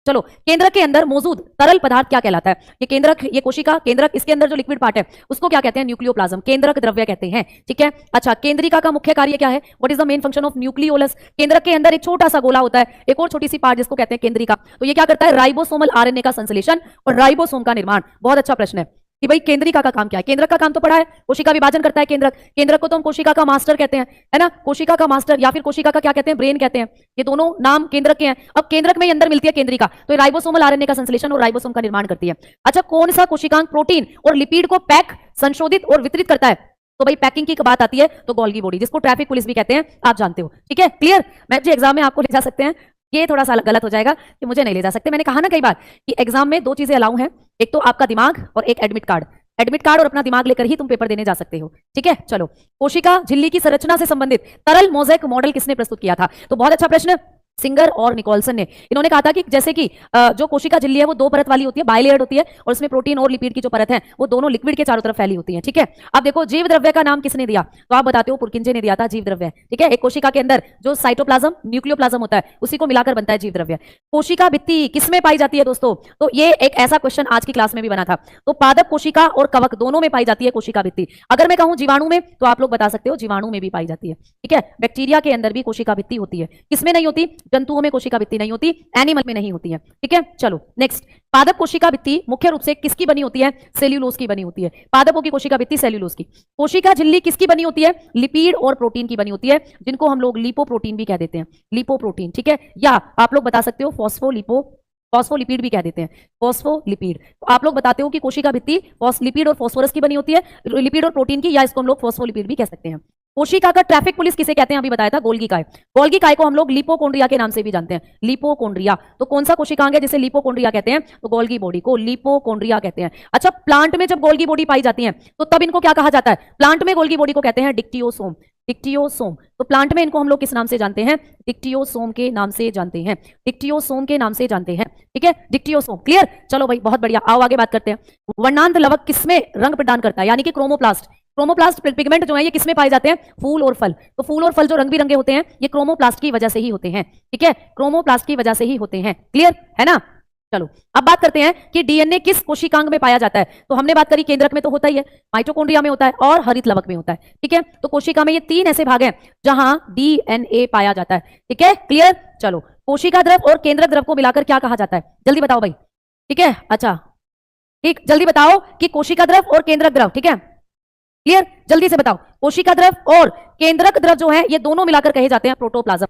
चलो, केंद्रक के अंदर मौजूद तरल पदार्थ क्या कहलाता है? ये केंद्रक, ये कोशिका केंद्रक, इसके अंदर जो लिक्विड पार्ट है उसको क्या कहते हैं? न्यूक्लियोप्लाज्म, केंद्रक द्रव्य कहते हैं। ठीक है, अच्छा, केंद्रिका का मुख्य कार्य क्या है? What is the main function of nucleolus? केंद्रक के अंदर एक छोटा सा गोला होता है, एक और छोटी सी पार्ट जिसको कहते हैं केंद्रिका। तो ये क्या करता है? राइबोसोमल आरएनए का संश्लेषण और राइबोसोम का निर्माण। बहुत अच्छा प्रश्न है कि भाई केंद्रिका का काम क्या है? केंद्रक का काम तो पढ़ा है, कोशिका विभाजन करता है केंद्रक। केंद्रक को तो हम कोशिका का मास्टर कहते हैं, है ना? कोशिका का मास्टर या फिर कोशिका का क्या कहते हैं? ब्रेन कहते हैं। ये दोनों नाम केंद्रक के हैं। अब केंद्रक में ही अंदर मिलती है केंद्रिका, तो ये राइबोसोमल आरएनए का संश्लेषण और राइबोसोम का निर्माण करती है। अच्छा, कौन सा कोशिकांग प्रोटीन और लिपिड को पैक, संशोधित और वितरित करता है? तो भाई पैकिंग की बात आती है तो गोल्गी बॉडी, जिसको ट्रैफिक पुलिस भी कहते हैं, आप जानते हो। ठीक है, क्लियर? मैम जी एग्जाम में आपको ले जा सकते हैं, ये थोड़ा सा गलत हो जाएगा कि मुझे नहीं ले जा सकते। मैंने कहा ना कई बार कि एग्जाम में दो चीजें अलाउ हैं, एक तो आपका दिमाग और एक एडमिट कार्ड। एडमिट कार्ड और अपना दिमाग लेकर ही तुम पेपर देने जा सकते हो। ठीक है, चलो, कोशिका झिल्ली की संरचना से संबंधित तरल मोज़ेक मॉडल किसने प्रस्तुत किया था? तो बहुत अच्छा प्रश्न, सिंगर और निकोलसन ने। इन्होंने कहा था कि जैसे कि जो कोशिका झिल्ली है वो दो परत वाली होती है, बाइलेयर्ड होती है, और उसमें प्रोटीन और लिपिड की जो परत है वो दोनों लिक्विड के चारों तरफ फैली होती है। ठीक है, अब देखो जीव द्रव्य का नाम किसने दिया? तो आप बताते हो पुरकिंजे ने दिया था जीव द्रव्य। ठीक है, एक कोशिका के अंदर जो साइटोप्लाज्म, न्यूक्लियोप्लाज्म होता है उसी को मिलाकर बनता है जीव द्रव्य। कोशिका भित्ति किसमें पाई जाती है दोस्तों? तो ये एक ऐसा क्वेश्चन आज की क्लास में भी बना था। तो पादप कोशिका और कवक दोनों में पाई जाती है कोशिका भित्ति। अगर मैं कहूं जीवाणु में, तो आप लोग बता सकते हो जीवाणु में भी पाई जाती है। ठीक है, बैक्टीरिया के अंदर भी कोशिका भित्ति होती है। किसमें नहीं होती? जंतुओं में कोशिका भित्ति नहीं होती, एनिमल में नहीं होती है। ठीक है, चलो नेक्स्ट। पादप कोशिका भित्ति मुख्य रूप से किसकी बनी होती है? सेल्यूलोज की बनी होती है। पादपों की कोशिका भित्ति सेल्यूलोज की। कोशिका झिल्ली किसकी बनी होती है? लिपिड और प्रोटीन की बनी होती है, जिनको हम लोग लिपोप्रोटीन भी कह देते हैं, लिपोप्रोटीन। ठीक है, या आप लोग बता सकते हो फॉस्फोलिपिड भी कह देते हैं, फॉस्फोलिपिड। तो आप लोग बताते हो कि कोशिका भित्ति लिपिड और फॉस्फोरस की बनी होती है, लिपिड और प्रोटीन की, या इसको हम लोग फॉस्फोलिपिड भी कह सकते हैं। कोशिका का ट्रैफिक पुलिस किसे कहते हैं? अभी बताया था, गोल्गी काय। गोल्गी काय को हम लोग लिपोकोंड्रिया के नाम से भी जानते हैं, लिपोकोंड्रिया। तो कौन सा कोशिकांग है जिसे लिपोकोंड्रिया कहते हैं? तो गोल्गी बॉडी को लिपोकोंड्रिया कहते हैं। अच्छा, प्लांट में जब गोल्गी बॉडी पाई जाती है तो तब इनको क्या कहा जाता है? प्लांट में गोल्गी बॉडी को कहते हैं डिक्टियोसोम, डिक्टियोसोम। तो प्लांट में इनको हम लोग किस नाम से जानते हैं? डिक्टियोसोम के नाम से जानते हैं, डिक्टियोसोम के नाम से जानते हैं। ठीक है, डिक्टियोसोम, क्लियर? चलो भाई, बहुत बढ़िया, आओ आगे बात करते हैं। वर्णांत लवक किसमें रंग प्रदान करता है? यानी कि क्रोमोप्लास्ट। क्रोमोप्लास्ट पिगमेंट जो है ये किसमें पाए जाते हैं? फूल और फल। तो फूल और फल जो रंग बिरंगे होते हैं ये क्रोमोप्लास्ट की वजह से ही होते हैं। ठीक है, क्रोमोप्लास्ट की वजह से ही होते हैं। क्लियर है ना? चलो, अब बात करते हैं कि डीएनए किस कोशिकांग में पाया जाता है। तो हमने बात करी केंद्रक में तो होता ही है, माइटोकॉन्ड्रिया में होता है और हरित लवक में होता है। ठीक है, तो कोशिका में ये तीन ऐसे भाग हैं जहां डीएनए पाया जाता है। ठीक है, क्लियर? चलो, कोशिका द्रव और केंद्रक द्रव को मिलाकर क्या कहा जाता है? जल्दी बताओ भाई। ठीक है, अच्छा ठीक, जल्दी बताओ कि कोशिका द्रव और केंद्रक द्रव, ठीक है क्लियर? जल्दी से बताओ, कोशिका द्रव और केंद्रक द्रव जो है ये दोनों मिलाकर कहे जाते हैं प्रोटोप्लाज्म।